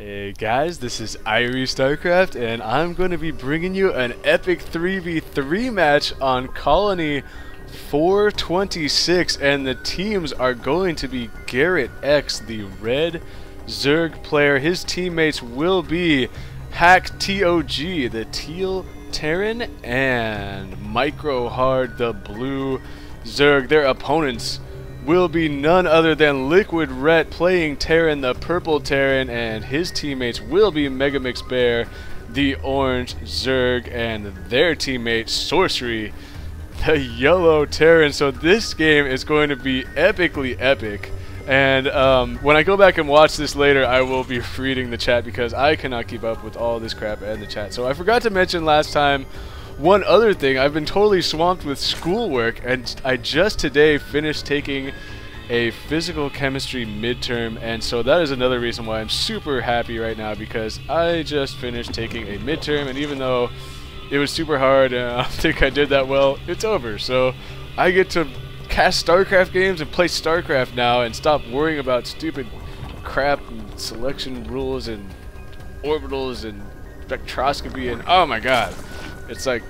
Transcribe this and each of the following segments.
Hey guys, this is IS0126 and I'm going to be bringing you an epic 3v3 match on Colony 426, and the teams are going to be garettx, the red Zerg player. His teammates will be haCkToG, the teal Terran, and microHARD, the blue Zerg. Their opponents will be none other than LiquidRet playing Terran, the purple Terran, and his teammates will be MegumixBear, the orange Zerg, and their teammate Sorcery, the yellow Terran. So this game is going to be epically epic, and when I go back and watch this later, I will be reading the chat because I cannot keep up with all this crap in the chat. So I forgot to mention last time one other thing. I've been totally swamped with schoolwork, and I just today finished taking a physical chemistry midterm, and so that is another reason why I'm super happy right now, because I just finished taking a midterm, and even though it was super hard and I don't think I did that well, it's over. So I get to cast StarCraft games and play StarCraft now and stop worrying about stupid crap and selection rules and orbitals and spectroscopy and oh my god. It's like,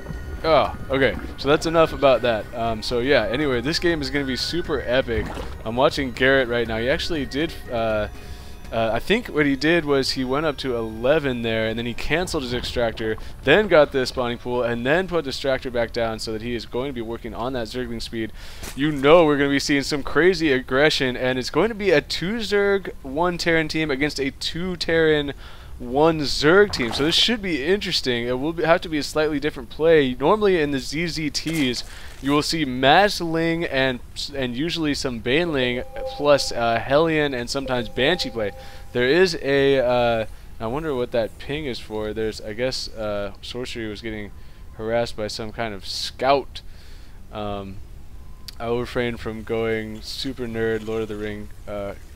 oh, okay, so that's enough about that. So yeah, anyway, this game is going to be super epic. I'm watching Garrett right now. He actually did, I think what he did was he went up to 11 there, and then he canceled his extractor, then got the spawning pool, and then put the extractor back down so that he is going to be working on that Zergling speed. You know we're going to be seeing some crazy aggression, and it's going to be a 2 Zerg, 1 Terran team against a 2 Terran, 1 Zerg team, so this should be interesting. It will have to be a slightly different play. Normally in the ZZTs you will see Mazling and usually some Baneling plus Hellion and sometimes Banshee play. There is a I wonder what that ping is for. There's, I guess, Sorcery was getting harassed by some kind of scout. I will refrain from going super nerd Lord of the Ring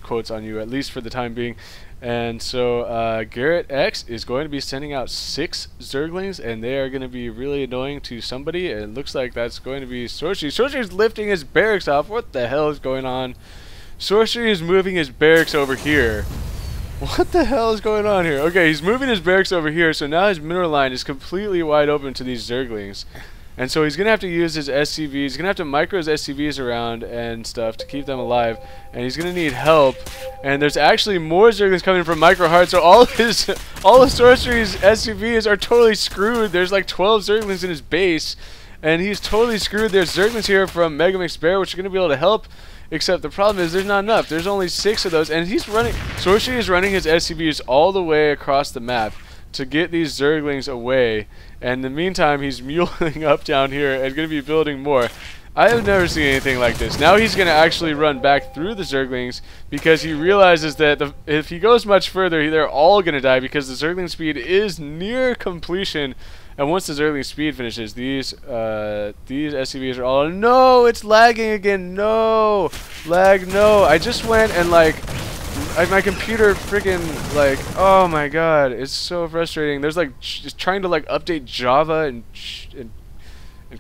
quotes on you, at least for the time being. And so garettx is going to be sending out 6 Zerglings, and they are going to be really annoying to somebody. It looks like that's going to be Sorcery. Sorcery is lifting his barracks off. What the hell is going on? Sorcery is moving his barracks over here. What the hell is going on here? Okay, he's moving his barracks over here, so now his mineral line is completely wide open to these Zerglings. And so he's going to have to use his SCVs. He's going to have to micro his SCVs around and stuff to keep them alive. And he's going to need help. And there's actually more Zerglings coming from microHARD. So all of Sorcery's SCVs are totally screwed. There's like 12 Zerglings in his base. And he's totally screwed. There's Zerglings here from MegumixBear, which are going to be able to help. Except the problem is there's not enough. There's only 6 of those. And he's running. Sorcery is running his SCVs all the way across the map to get these Zerglings away, and in the meantime he's muling up down here and going to be building more. I have never seen anything like this. Now he's going to actually run back through the Zerglings because he realizes that if he goes much further, they're all going to die because the Zergling speed is near completion. And once the Zergling speed finishes, these SCVs are all... No, it's lagging again. No, lag, no. I just went and my computer freaking, like, oh my god, it's so frustrating. There's like just trying to like update Java and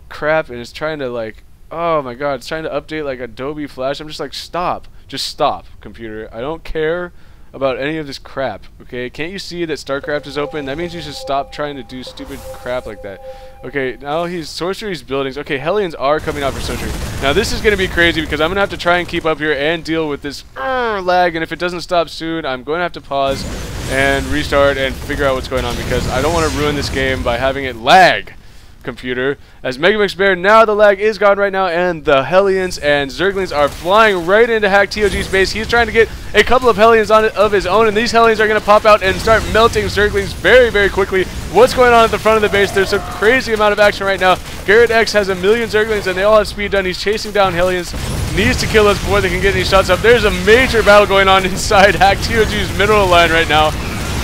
crap, and it's trying to like, oh my god, it's trying to update like Adobe Flash. I'm just like, stop, just stop, computer. I don't care about any of this crap, okay? Can't you see that StarCraft is open? That means you should stop trying to do stupid crap like that. Okay, now Sorcery's buildings. Okay, Hellions are coming out for Sorcery. Now this is going to be crazy because I'm going to have to try and keep up here and deal with this lag, and if it doesn't stop soon, I'm going to have to pause and restart and figure out what's going on because I don't want to ruin this game by having it lag, computer. As MegumixBear, now the lag is gone right now, and the Hellions and Zerglings are flying right into haCkToG's base. He's trying to get a couple of Hellions on it of his own, and these Hellions are going to pop out and start melting Zerglings very, very quickly. What's going on at the front of the base? There's a crazy amount of action right now. garettx has 1,000,000 Zerglings, and they all have speed done. He's chasing down Hellions. Needs to kill us before they can get any shots up. There's a major battle going on inside haCkToG's mineral line right now.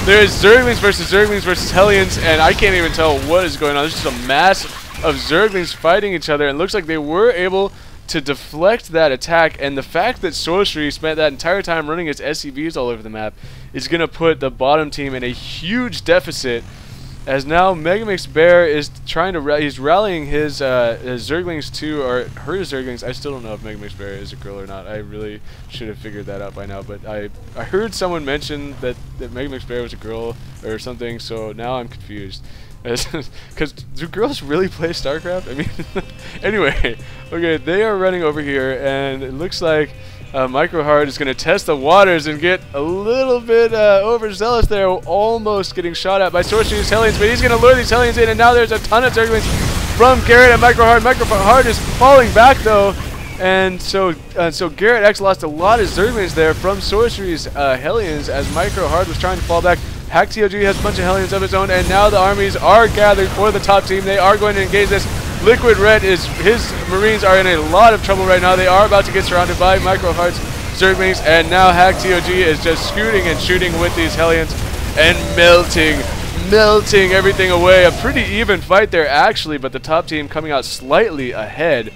There's Zerglings versus Hellions, and I can't even tell what is going on. There's just a mass of Zerglings fighting each other, and it looks like they were able to deflect that attack, and the fact that Sorcery spent that entire time running his SCVs all over the map is going to put the bottom team in a huge deficit, As now MegumixBear is trying to he's rallying his Zerglings to, or her Zerglings. I still don't know if MegumixBear is a girl or not. I really should have figured that out by now, but I heard someone mention that MegumixBear was a girl or something, so now I'm confused. Because do girls really play StarCraft? I mean, anyway, okay, they are running over here, and it looks like microHARD is going to test the waters and get a little bit overzealous there, almost getting shot at by Sorcery's Hellions, but he's going to lure these Hellions in, and now there's a ton of Zerglings from Garrett and microHARD. microHARD is falling back though, and so garettx lost a lot of Zerglings there from Sorcery's Hellions as microHARD was trying to fall back. haCkToG has a bunch of Hellions of his own, and now the armies are gathered for the top team. They are going to engage this. LiquidRet his Marines are in a lot of trouble right now. They are about to get surrounded by microHARD's Zerglings, and now haCkToG is just scooting and shooting with these Hellions and melting everything away. A pretty even fight there actually, but the top team coming out slightly ahead.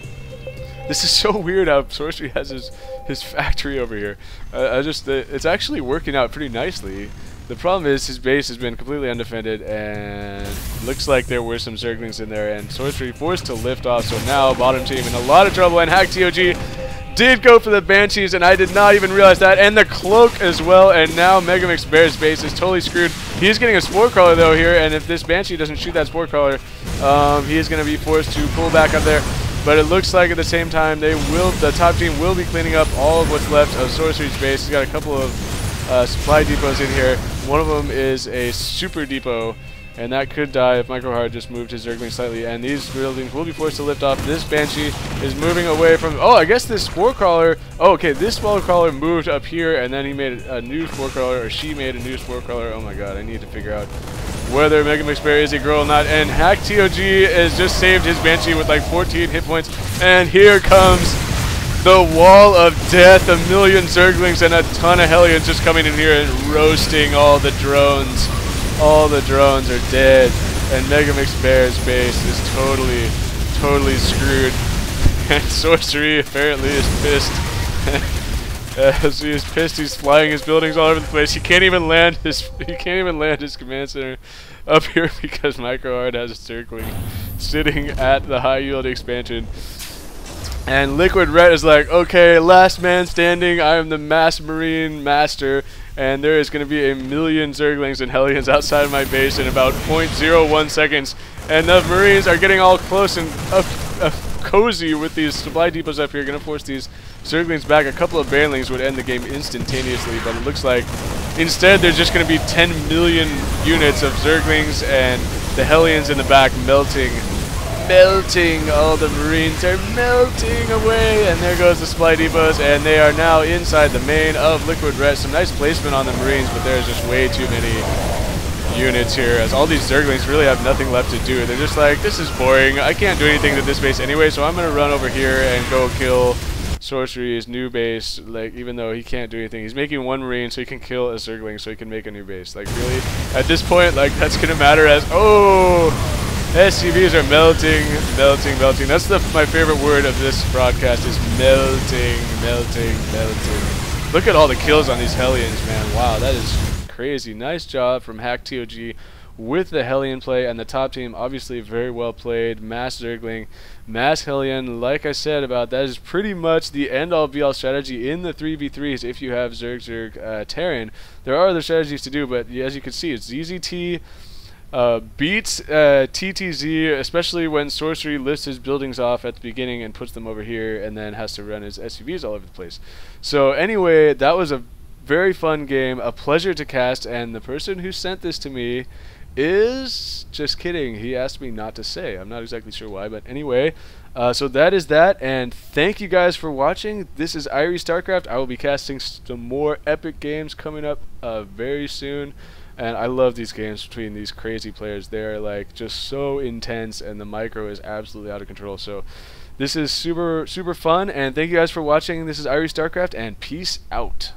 This is so weird how Sorcery has his factory over here. It's actually working out pretty nicely. The problem is his base has been completely undefended, and looks like there were some Zerglings in there, and Sorcery forced to lift off, so now bottom team in a lot of trouble, and haCkToG did go for the Banshees, and I did not even realize that, and the Cloak as well, and now MegumixBear's base is totally screwed. He's getting a Spore Crawler though here, and if this Banshee doesn't shoot that Spore Crawler, he is going to be forced to pull back up there. But it looks like at the same time the top team will be cleaning up all of what's left of Sorcery's base. He's got a couple of supply depots in here. One of them is a super depot, and that could die if microHARD just moved his Zergling slightly, and these buildings will be forced to lift off. This Banshee is moving away from, oh, I guess this Spore Crawler, oh, okay, this Spore Crawler moved up here, and then he made a new Spore Crawler, or she made a new Spore Crawler. Oh my god, I need to figure out whether MegumixBear is a girl or not, and haCkToG has just saved his Banshee with like 14 hit points, and here comes the wall of death, a million Zerglings and a ton of Hellions just coming in here and roasting all the drones. All the drones are dead, and MegumixBear's base is totally screwed. And Sorcery apparently is pissed. As he is pissed, he's flying his buildings all over the place. He can't even land his command center up here because microHARD has a Zergling sitting at the high yield expansion. And LiquidRet is like, okay, last man standing, I am the mass marine master, and there is going to be a million Zerglings and Hellions outside of my base in about 0.01 seconds. And the Marines are getting all close and cozy with these supply depots up here, going to force these Zerglings back. A couple of Banelings would end the game instantaneously, but it looks like instead there's just going to be 10 million units of Zerglings and the Hellions in the back melting. All the Marines are melting away, and there goes the supply depots, and they are now inside the main of LiquidRet. Some nice placement on the Marines, but there's just way too many units here, as all these Zerglings really have nothing left to do. They're just like, this is boring, I can't do anything to this base anyway, so I'm going to run over here and go kill Sorcery's new base, like, even though he can't do anything. He's making one Marine so he can kill a Zergling so he can make a new base. Like, really? At this point, like, that's going to matter as, oh! SCVs are melting. That's my favorite word of this broadcast is melting. Look at all the kills on these Hellions, man. Wow, that is crazy. Nice job from haCkToG with the Hellion play, and the top team obviously very well played. Mass Zergling, Mass Hellion. Like I said about that is pretty much the end-all be-all strategy in the 3v3s if you have Zerg Terran. There are other strategies to do, but as you can see, it's ZZT beats TTZ, especially when Sorcery lifts his buildings off at the beginning and puts them over here and then has to run his SUVs all over the place. So anyway, that was a very fun game, a pleasure to cast, and the person who sent this to me is, just kidding, he asked me not to say. I'm not exactly sure why, but anyway, so that is that, and thank you guys for watching. This is Irie StarCraft. I will be casting some more epic games coming up very soon. And I love these games between these crazy players. They're like just so intense, and the micro is absolutely out of control. So this is super fun, and thank you guys for watching. This is Irie StarCraft, and peace out.